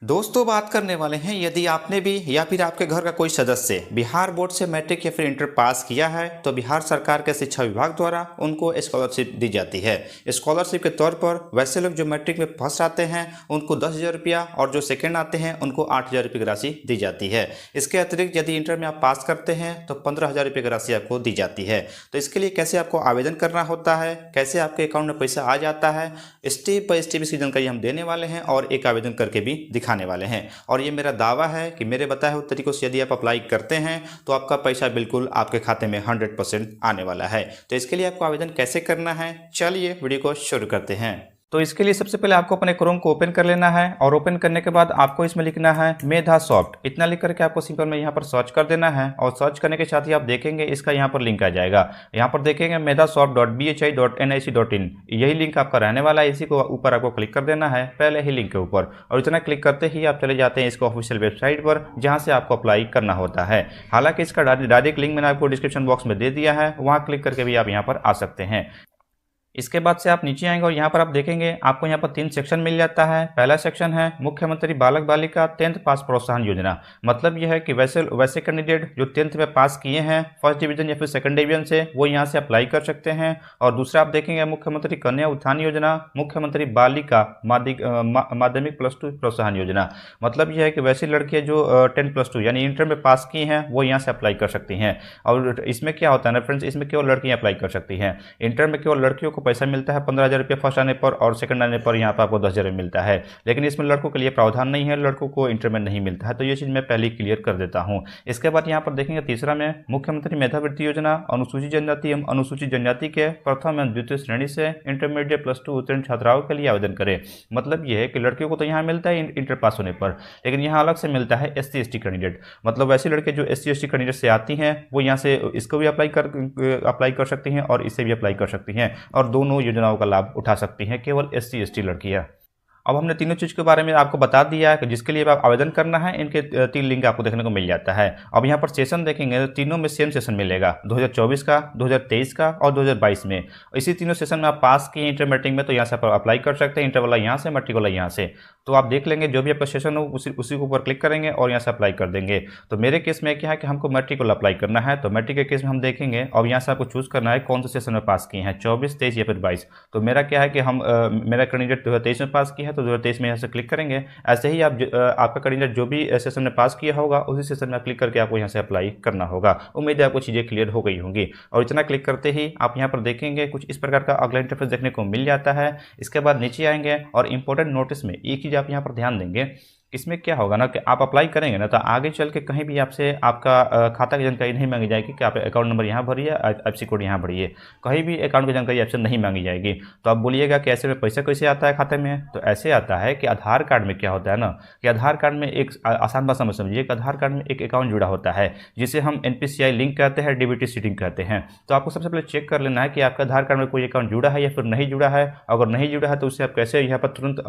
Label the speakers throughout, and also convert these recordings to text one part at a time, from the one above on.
Speaker 1: दोस्तों बात करने वाले हैं, यदि आपने भी या फिर आपके घर का कोई सदस्य बिहार बोर्ड से मैट्रिक या फिर इंटर पास किया है तो बिहार सरकार के शिक्षा विभाग द्वारा उनको स्कॉलरशिप दी जाती है। स्कॉलरशिप के तौर पर वैसे लोग जो मैट्रिक में फर्स्ट आते हैं उनको 10,000 रुपया और जो सेकेंड आते हैं उनको 8,000 रुपये की राशि दी जाती है। इसके अतिरिक्त यदि इंटर में आप पास करते हैं तो 15,000 रुपये की राशि आपको दी जाती है। तो इसके लिए कैसे आपको आवेदन करना होता है, कैसे आपके अकाउंट में पैसा आ जाता है, स्टेप बाय स्टेप इसकी जानकारी हम देने वाले हैं और एक आवेदन करके भी दिखाने वाले हैं। और ये मेरा दावा है कि मेरे बताए हुए तरीकों से यदि आप अप्लाई करते हैं तो आपका पैसा बिल्कुल आपके खाते में 100% आने वाला है। तो इसके लिए आपको आवेदन कैसे करना है, चलिए वीडियो को शुरू करते हैं। तो इसके लिए सबसे पहले आपको अपने क्रोम को ओपन कर लेना है और ओपन करने के बाद आपको इसमें लिखना है मेधा सॉफ्ट। इतना लिख करके आपको सिंपल में यहाँ पर सर्च कर देना है और सर्च करने के साथ ही आप देखेंगे इसका यहाँ पर लिंक आ जाएगा। यहाँ पर देखेंगे medhasoft.bhi.nic.in, यही लिंक आपका रहने वाला है। इसी को ऊपर आपको क्लिक कर देना है, पहले ही लिंक के ऊपर, और इतना क्लिक करते ही आप चले जाते हैं इसको ऑफिशियल वेबसाइट पर जहाँ से आपको अप्लाई करना होता है। हालांकि इसका डायरेक्ट लिंक मैंने आपको डिस्क्रिप्शन बॉक्स में दे दिया है, वहाँ क्लिक करके भी आप यहाँ पर आ सकते हैं। इसके बाद से आप नीचे आएंगे और यहाँ पर आप देखेंगे आपको यहाँ पर 3 सेक्शन मिल जाता है। पहला सेक्शन है मुख्यमंत्री बालक बालिका 10th पास प्रोत्साहन योजना। मतलब यह है कि वैसे कैंडिडेट जो 10th में पास किए हैं फर्स्ट डिवीजन या फिर सेकंड डिवीजन से, वो यहाँ से अप्लाई कर सकते हैं। और दूसरा आप देखेंगे मुख्यमंत्री कन्या उत्थान योजना, मुख्यमंत्री बालिका माध्यमिक +2 प्रोत्साहन योजना। मतलब यह है कि वैसी लड़कियाँ जो 10+2 यानी इंटर में पास की हैं वो यहाँ से अप्लाई कर सकती हैं। और इसमें क्या होता है ना फ्रेंड्स, इसमें केवल लड़कियाँ अप्लाई कर सकती हैं। इंटर में केवल लड़कियों को पैसा मिलता है 15,000 रुपये फर्स्ट आने पर, और सेकंड आने पर यहाँ पर आपको 10,000 मिलता है। लेकिन इसमें लड़कों के लिए प्रावधान नहीं है, लड़कों को इंटर में नहीं मिलता है। तो ये चीज़ मैं पहले ही क्लियर कर देता हूँ। इसके बाद यहाँ पर देखेंगे तीसरा में मुख्यमंत्री मेधावृत्ति योजना, अनुसूचित जनजाति एवं अनुसूचित जनजाति के प्रथम एवं द्वितीय श्रेणी से इंटरमीडिएट +2 उत्तीर्ण छात्राओं के लिए आवेदन करें। मतलब यह है कि लड़कियों को तो यहाँ मिलता है इंटर पास होने पर, लेकिन यहाँ अलग से मिलता है SC/ST कैंडिडेट। मतलब वैसी लड़के जो SC/ST कैंडिडेट से आती हैं वो यहाँ से इसको भी अप्लाई कर सकती हैं और इसे भी अप्लाई कर सकती हैं, और दोनों योजनाओं का लाभ उठा सकती हैं केवल SC/ST लड़कियां। अब हमने तीनों चीज़ के बारे में आपको बता दिया है कि जिसके लिए आप आवेदन करना है, इनके 3 लिंक आपको देखने को मिल जाता है। अब यहाँ पर सेशन देखेंगे तो तीनों में सेम सेशन मिलेगा, 2024 का, 2023 का और 2022 में। इसी तीनों सेशन में आप पास किए इंटर मैट्रिक में तो यहाँ से आप अप्लाई कर सकते हैं, इंटर वाला यहाँ से, मैट्रिक वाला यहाँ से। तो आप देख लेंगे जो भी आपका सेशन हो उसी के ऊपर क्लिक करेंगे और यहाँ से अप्लाई कर देंगे। तो मेरे केस में क्या है कि हमको मैट्रिक वाला अप्लाई करना है, तो मैट्रिक के केस में हम देखेंगे और यहाँ से आपको चूज़ करना है कौन से सेशन में पास किए हैं, 24, 23 या फिर 22। तो मेरा क्या है कि मेरा कैंडिडेट 2023 में पास किया है तो 2023 में यहाँ से क्लिक करेंगे। ऐसे ही आपका कैंडिडेट जो भी सेशन में पास किया होगा उसी सेशन में क्लिक करके आपको यहाँ से अप्लाई करना होगा। उम्मीद है आपको चीज़ें क्लियर हो गई होंगी। और इतना क्लिक करते ही आप यहाँ पर देखेंगे कुछ इस प्रकार का अगला इंटरफेस देखने को मिल जाता है। इसके बाद नीचे आएंगे और इंपॉर्टेंट नोटिस में एक चीज़ आप यहाँ पर ध्यान देंगे। इसमें क्या होगा ना कि आप अप्लाई करेंगे ना तो आगे चल के कहीं भी आपसे आपका खाता की जानकारी नहीं मांगी जाएगी कि आप अकाउंट नंबर यहाँ भरिए, IFSC कोड यहाँ भरिए। कहीं भी अकाउंट की जानकारी आपसे नहीं मांगी जाएगी। तो आप बोलिएगा कि ऐसे में पैसा कैसे आता है खाते में, तो ऐसे आता है कि आधार कार्ड में क्या होता है ना कि आधार कार्ड में एक आसान भाषा में समझिए कि आधार कार्ड में एक अकाउंट जुड़ा होता है जिसे हम NPCI लिंक कहते हैं, DBT सीडिंग कहते हैं। तो आपको सबसे पहले चेक कर लेना है कि आपका आधार कार्ड में कोई अकाउंट जुड़ा है या फिर नहीं जुड़ा है। अगर नहीं जुड़ा है तो उससे आप कैसे यहाँ पर तुरंत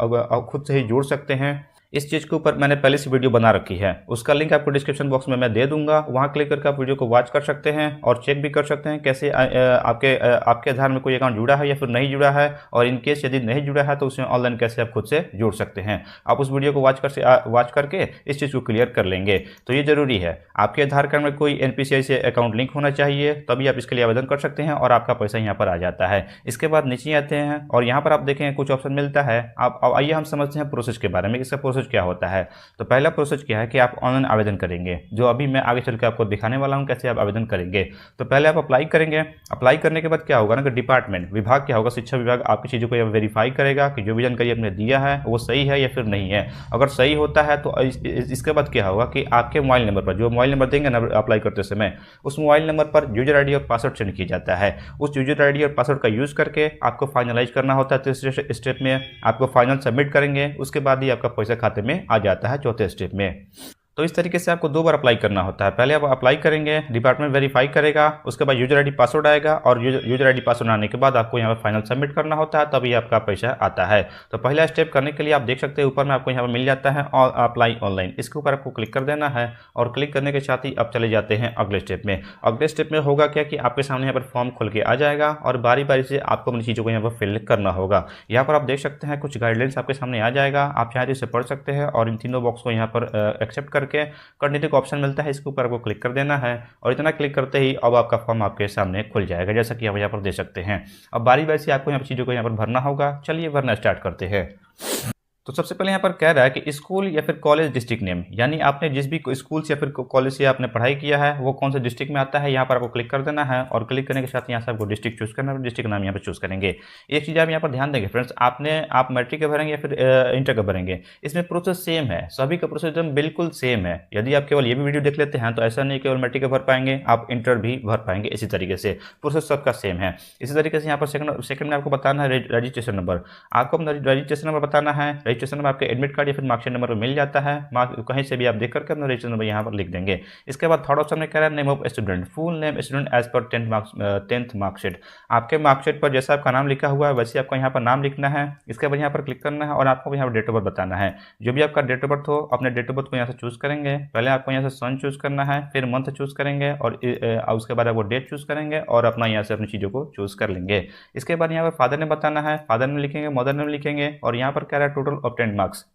Speaker 1: खुद से ही जोड़ सकते हैं। इस चीज़ के ऊपर मैंने पहले से वीडियो बना रखी है, उसका लिंक आपको डिस्क्रिप्शन बॉक्स में मैं दे दूंगा। वहां क्लिक करके आप वीडियो को वॉच कर सकते हैं और चेक भी कर सकते हैं कैसे आपके आधार में कोई अकाउंट जुड़ा है या फिर नहीं जुड़ा है, और इन केस यदि नहीं जुड़ा है तो उसमें ऑनलाइन कैसे आप खुद से जोड़ सकते हैं। आप उस वीडियो को वॉच करके इस चीज़ को क्लियर कर लेंगे। तो ये जरूरी है, आपके आधार कार्ड में कोई NPCI से अकाउंट लिंक होना चाहिए, तभी आप इसके लिए आवेदन कर सकते हैं और आपका पैसा यहाँ पर आ जाता है। इसके बाद नीचे आते हैं और यहाँ पर आप देखें कुछ ऑप्शन मिलता है। आप आइए हम समझते हैं प्रोसेस के बारे में, इसका प्रोसेस क्या होता है। तो पहला प्रोसेस क्या है कि आप ऑनलाइन आवेदन करेंगे, जो अभी मैं आगे चल के आपको दिखाने वाला हूं कैसे आप आवेदन करेंगे। तो पहले आप अप्लाई करेंगे। अप्लाई करने के बाद क्या होगा ना कि डिपार्टमेंट विभाग क्या होगा, शिक्षा विभाग आपकी चीज़ों को वेरीफाई करेगा कि जो भी जानकारी आपने दिया है वो सही है या फिर नहीं है। अगर सही होता है तो इसके बाद क्या होगा कि आपके मोबाइल नंबर पर, जो मोबाइल नंबर देंगे ना अप्लाई करते समय, उस मोबाइल नंबर पर यूजर ID और पासवर्ड सेंड किया जाता है। उस यूजर ID और पासवर्ड का यूज़ करके आपको फाइनलाइज करना होता है। तीसरे स्टेप में आपको फाइनल सबमिट करेंगे, उसके बाद ही आपका पैसा खाते में आ जाता है चौथे स्टेप में। तो इस तरीके से आपको 2 बार अप्लाई करना होता है। पहले आप अप्लाई करेंगे, डिपार्टमेंट वेरीफाई करेगा, उसके बाद यूजर आईडी पासवर्ड आएगा और यूजर आईडी पासवर्ड आने के बाद आपको यहाँ पर फाइनल सबमिट करना होता है, तभी आपका पैसा आता है। तो पहला स्टेप करने के लिए आप देख सकते हैं ऊपर में आपको यहाँ पर मिल जाता है और अप्लाई ऑनलाइन, इसके ऊपर आपको क्लिक कर देना है और क्लिक करने के साथ ही आप चले जाते हैं अगले स्टेप में। अगले स्टेप में होगा क्या कि आपके सामने यहाँ पर फॉर्म खुल के आ जाएगा और बारी बारी से आपको अपनी चीज़ों को यहाँ पर फिल करना होगा। यहाँ पर आप देख सकते हैं कुछ गाइडलाइंस आपके सामने आ जाएगा, आप चाहे तो इसे पढ़ सकते हैं और इन तीनों बॉक्स को यहाँ पर एक्सेप्ट करके कंटिन्यू का ऑप्शन मिलता है, इसके ऊपर आपको क्लिक कर देना है और इतना क्लिक करते ही अब आपका फॉर्म आपके सामने खुल जाएगा, जैसा कि आप यहाँ पर देख सकते हैं। अब बारी बारी से आपको यहाँ पर चीज़ों को यहाँ पर भरना होगा। चलिए भरना स्टार्ट करते हैं। तो सबसे पहले यहाँ पर कह रहा है कि स्कूल या फिर कॉलेज डिस्ट्रिक्ट नेम, यानी आपने जिस भी स्कूल से या फिर कॉलेज से आपने पढ़ाई किया है वो कौन से डिस्ट्रिक्ट में आता है, यहाँ पर आपको क्लिक कर देना है और क्लिक करने के साथ यहाँ से आपको डिस्ट्रिक्ट चूज करना है, डिस्ट्रिक्ट नाम यहाँ पर चूज करेंगे। एक चीज़ आप यहाँ पर ध्यान देंगे फ्रेंड्स, आप मैट्रिक का भरेंगे या फिर इंटर का भरेंगे, इसमें प्रोसेस सेम है, सभी का प्रोसेस एकदम बिल्कुल सेम है। यदि आप केवल ये भी वीडियो देख लेते हैं तो ऐसा नहीं केवल मैट्रिक का भर पाएंगे, आप इंटर भी भर पाएंगे। इसी तरीके से प्रोसेस सबका सेम है। इसी तरीके से यहाँ पर सेकंड में आपको बताना है रजिस्ट्रेशन नंबर, आपको अपना रजिस्ट्रेशन नंबर बताना है। रजिस्ट्रेशन नंबर आपके एडमिट कार्ड या फिर मार्कशीट नंबर मिल जाता है, कहीं से भी आप देख करके अपना रजिस्ट्रेशन नंबर यहाँ पर लिख देंगे। इसके बाद थर्ड ऑप्शन में कह रहा है name of student, full name student as पर 10th मार्कशीट, आपके मार्कशीट पर जैसा आपका नाम लिखा हुआ है वैसे आपको यहाँ पर नाम लिखना है। इसके बाद यहाँ पर क्लिक करना है और आपको यहाँ पर डेट ऑफ बर्थ बताना है। जो भी आपका डेट ऑफ बर्थ हो अपने डेट ऑफ बर्थ को यहाँ से चूज करेंगे। पहले आपको यहाँ से सन चूज करना है, फिर मंथ चूज करेंगे और उसके बाद आपको डेट चूज करेंगे और अपना यहाँ से अपनी चीज़ों को चूज कर लेंगे। इसके बाद यहाँ पर फादर नेम बताना है, फादर नेम लिखेंगे, मदर नेम लिखेंगे और यहाँ पर कह रहा है टोटल ऑब्टेन्ड मार्क्स,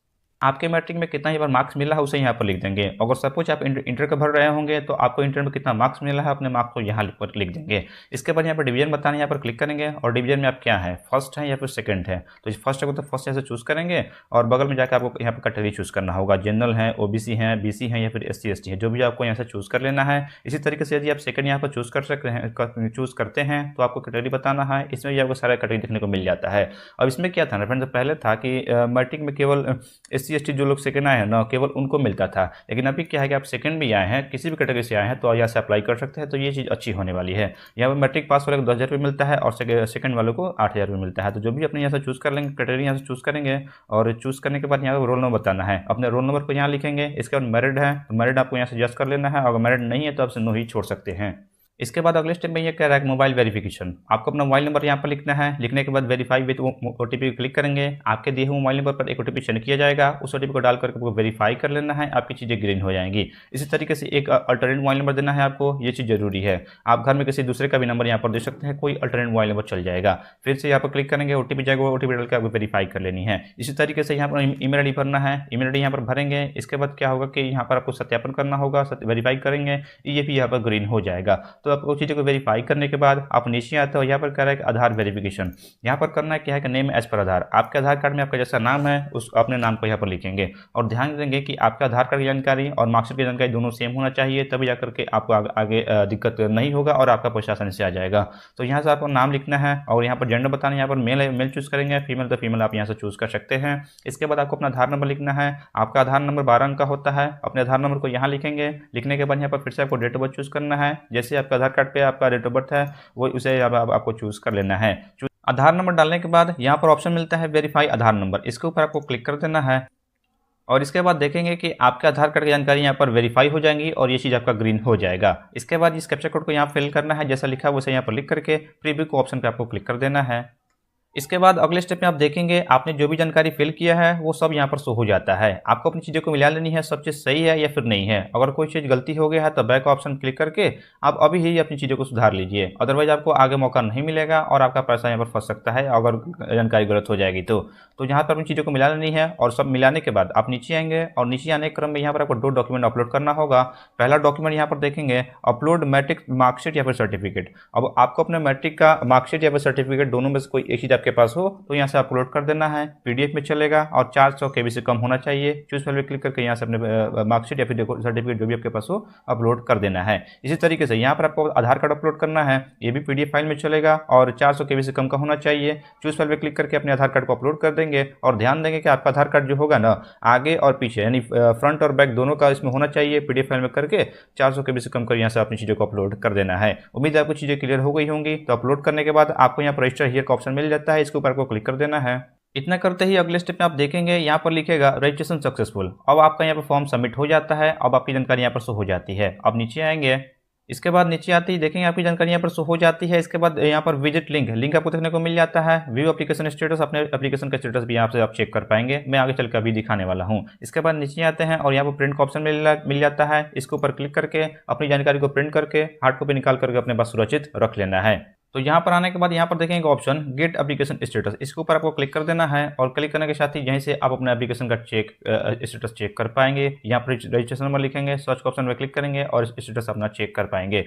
Speaker 1: आपके मैट्रिक में कितना यहाँ पर मार्क्स मिला है उसे यहाँ पर लिख देंगे। अगर सपोज आप इंटर का भर रहे होंगे तो आपको इंटर में कितना मार्क्स मिला है अपने मार्क्स को यहाँ पर लिख देंगे। इसके बाद यहाँ पर डिवीजन बताना है, यहाँ पर क्लिक करेंगे और डिवीजन में आप क्या है, फर्स्ट है या फिर सेकंड है, तो फर्स्ट है तो फर्स्ट यहाँ से चूज करेंगे और बगल में जाकर आपको यहाँ पर कैटेगरी चूज करना होगा, जनरल है, ओबीसी है, बीसी है या फिर SC ST है, जो भी आपको यहाँ से चूज कर लेना है। इसी तरीके से यदि आप सेकंड यहाँ पर चूज करते हैं तो आपको कैटेगरी बताना है, इसमें भी आपको सारा कैटेगरी देखने को मिल जाता है। अब इसमें क्या था ना फ्रेंड्स, पहले था कि मैट्रिक में केवल SC ST जो लोग सेकंड है ना केवल उनको मिलता था, लेकिन अभी क्या है कि आप सेकंड भी आए हैं, किसी भी कैटेगरी से आए हैं तो यहाँ से अप्लाई कर सकते हैं। तो ये चीज़ अच्छी होने वाली है। यहाँ पर मैट्रिक पास वाले को 10,000 रुपये मिलता है और सेकंड वालों को 8,000 रुपये मिलता है। तो जो भी अपने यहाँ से चूज़ कर लेंगे, कैटेगरी यहाँ से चूज़ करेंगे और चूज़ करने के बाद यहाँ पर रोल नंबर बताना है, अपने रोल नंबर को यहाँ लिखेंगे। इसके बाद मैरिड है तो मैरिड आपको यहाँ से जस्ट कर लेना है, अगर मैरिड नहीं है तो आपसे नो ही छोड़ सकते हैं। इसके बाद अगले स्टेप में ये कह रहा है मोबाइल वेरिफिकेशन, आपको अपना मोबाइल नंबर यहाँ पर लिखना है। लिखने के बाद वेरीफाई विद OTP क्लिक करेंगे, आपके दिए हुए मोबाइल नंबर पर एक OTP सेंड किया जाएगा, उस OTP को डाल करके आपको वेरीफाई कर लेना है, आपकी चीज़ें ग्रीन हो जाएंगी। इसी तरीके से एक अल्टरनेट मोबाइल नंबर देना है आपको, ये चीज़ जरूरी है। आप घर में किसी दूसरे का भी नंबर यहाँ पर दे सकते हैं, कोई अल्टरनेट मोबाइल नंबर चल जाएगा। फिर से यहाँ पर क्लिक करेंगे, OTP जाएगा, OTP डाल के आपको वेरीफाई कर लेनी है। इसी तरीके से यहाँ पर ईमेल ID भरना है, ईमेल ID यहाँ पर भरेंगे। इसके बाद क्या होगा कि यहाँ पर आपको सत्यापन करना होगा, वेरीफाई करेंगे, ये भी यहाँ पर ग्रीन हो जाएगा। तो आपको चीज़ों को वेरीफाई करने के बाद आप नीचे आते हो, यहाँ पर कह रहा है कि आधार वेरिफिकेशन, यहाँ पर करना है क्या है कि नेम एज पर आधार, आपके आधार कार्ड में आपका जैसा नाम है उस अपने नाम को यहाँ पर लिखेंगे और ध्यान देंगे कि आपका आधार कार्ड की जानकारी और मार्कशीट की जानकारी दोनों सेम होना चाहिए, तभी जाकर के आपको आगे दिक्कत नहीं होगा और आपका पैसा आसानी से आ जाएगा। तो यहाँ से आपको नाम लिखना है और यहाँ पर जेंडर बताना है, यहाँ पर मेल चूज करेंगे, फीमेल तो फीमेल आप यहाँ से चूज कर सकते हैं। इसके बाद आपको अपना आधार नंबर लिखना है, आपका आधार नंबर 12 अंक का होता है, अपने आधार नंबर को यहाँ लिखेंगे। लिखने के बाद यहाँ पर फिर से आपको डेट ऑफ बर्थ चूज करना है, जैसे आपका आधार कार्ड पे आपका डेट ऑफ बर्थ है वो उसे आपको चूज कर लेना है। आधार नंबर डालने के बाद यहाँ पर ऑप्शन मिलता है वेरीफाई आधार नंबर, इसके ऊपर आपको क्लिक कर देना है और इसके बाद देखेंगे कि आपके आधार कार्ड की जानकारी यहाँ पर वेरीफाई हो जाएंगी और ये चीज़ आपका ग्रीन हो जाएगा। इसके बाद इस कैप्चा कोड को यहाँ फिल करना है, जैसा लिखा है वैसे यहाँ पर लिख करके प्रीव्यू को ऑप्शन पे आपको क्लिक कर देना है। इसके बाद अगले स्टेप में आप देखेंगे आपने जो भी जानकारी फिल किया है वो सब यहाँ पर शो हो जाता है। आपको अपनी चीज़ों को मिला लेनी है, सब चीज़ सही है या फिर नहीं है। अगर कोई चीज़ गलती हो गया है तो बैक ऑप्शन क्लिक करके आप अभी ही अपनी चीज़ों को सुधार लीजिए, अदरवाइज आपको आगे मौका नहीं मिलेगा और आपका पैसा यहाँ पर फंस सकता है अगर जानकारी गलत हो जाएगी तो यहाँ पर अपनी चीज़ों को मिला लेनी है। और सब मिलाने के बाद आप नीचे आएंगे और नीचे आने के क्रम में यहाँ पर आपको 2 डॉक्यूमेंट अपलोड करना होगा। पहला डॉक्यूमेंट यहाँ पर देखेंगे अपलोड मैट्रिक मार्कशीट या फिर सर्टिफिकेट। अब आपको अपने मैट्रिक का मार्कशीट या फिर सर्टिफिकेट दोनों में से कोई एक चीज़ आपके पास हो तो यहाँ से अपलोड कर देना है, PDF में चलेगा और 400 KB से कम होना चाहिए। चूज फाइल पे क्लिक करके यहाँ से अपने मार्कशीट या फिर सर्टिफिकेट जो भी आपके पास हो अपलोड कर देना है। इसी तरीके से यहाँ पर आपको आधार कार्ड अपलोड करना है, ये भी PDF फाइल में चलेगा और 400 KB से कम का होना चाहिए। चूज फाइल पे क्लिक करके अपने आधार कार्ड को अपलोड कर देंगे और ध्यान देंगे कि आपका आधार कार्ड जो होगा ना आगे और पीछे यानी फ्रंट और बैक दोनों का इसमें होना चाहिए। PDF फाइल में करके 400 KB से कम कर यहाँ से अपनी चीज़ों को अपलोड कर देना है। उम्मीद है आपको चीज़ें क्लियर हो गई होंगी। तो अपलोड करने के बाद आपको यहाँ पर रजिस्टर हियर का ऑप्शन मिल जाता है, इसके ऊपर आपको क्लिक कर देना है। इतना करते ही अगले स्टेप में आप देखेंगे यहाँ पर लिखेगा रजिस्ट्रेशन सक्सेसफुल। अब आपका यहाँ पर फॉर्म सबमिट हो जाता है। अब आपकी जानकारी यहाँ पर शो हो जाती है। अब नीचे आएंगे, इसके बाद नीचे आते ही देखेंगे आपकी जानकारी यहाँ पर शो हो जाती है। इसके बाद यहाँ पर विजिट लिंक आपको देखने को मिल जाता है। व्यू एप्लीकेशन स्टेटस, अपने एप्लीकेशन का स्टेटस भी यहाँ से आप चेक कर पाएंगे। मैं आगे चलकर अभी दिखाने वाला हूँ। इसके बाद नीचे आते हैं और यहाँ पर प्रिंट का ऑप्शन मिल जाता है। इसके ऊपर क्लिक करके अपनी जानकारी को प्रिंट करके हार्ड कॉपी निकाल करके अपने पास सुरक्षित रख लेना है। तो यहाँ पर आने के बाद यहाँ पर देखेंगे ऑप्शन गेट एप्लीकेशन स्टेटस, इसके ऊपर आपको क्लिक कर देना है। और क्लिक करने के साथ ही यहीं से आप अपने एप्लीकेशन का स्टेटस चेक कर पाएंगे। यहाँ पर रजिस्ट्रेशन नंबर लिखेंगे, सर्च ऑप्शन में क्लिक करेंगे और स्टेटस अपना चेक कर पाएंगे।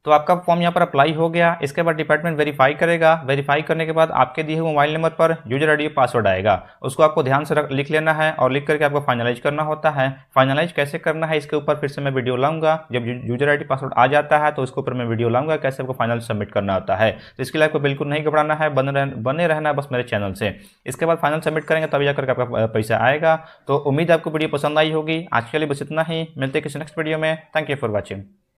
Speaker 1: तो आपका फॉर्म यहाँ पर अप्लाई हो गया। इसके बाद डिपार्टमेंट वेरीफाई करेगा। वेरीफाई करने के बाद आपके दिए हुए मोबाइल नंबर पर यूजर आईडी पासवर्ड आएगा। उसको आपको ध्यान से लिख लेना है और लिख करके आपको फाइनलाइज करना होता है। फाइनलाइज कैसे करना है इसके ऊपर फिर से मैं वीडियो लाऊंगा। जब यूजर आईडी पासवर्ड आ जाता है तो उसके ऊपर मैं वीडियो लाऊंगा कैसे आपको फाइनल सबमिट करना होता है। तो इसके लिए आपको बिल्कुल नहीं घबराना है, बने रहना है बस मेरे चैनल से। इसके बाद फाइनल सबमिट करेंगे तभी जाकर आपका पैसा आएगा। तो उम्मीद है आपको वीडियो पसंद आई होगी। आज के लिए बस इतना ही, मिलते हैं किसी नेक्स्ट वीडियो में। Thank you for watching.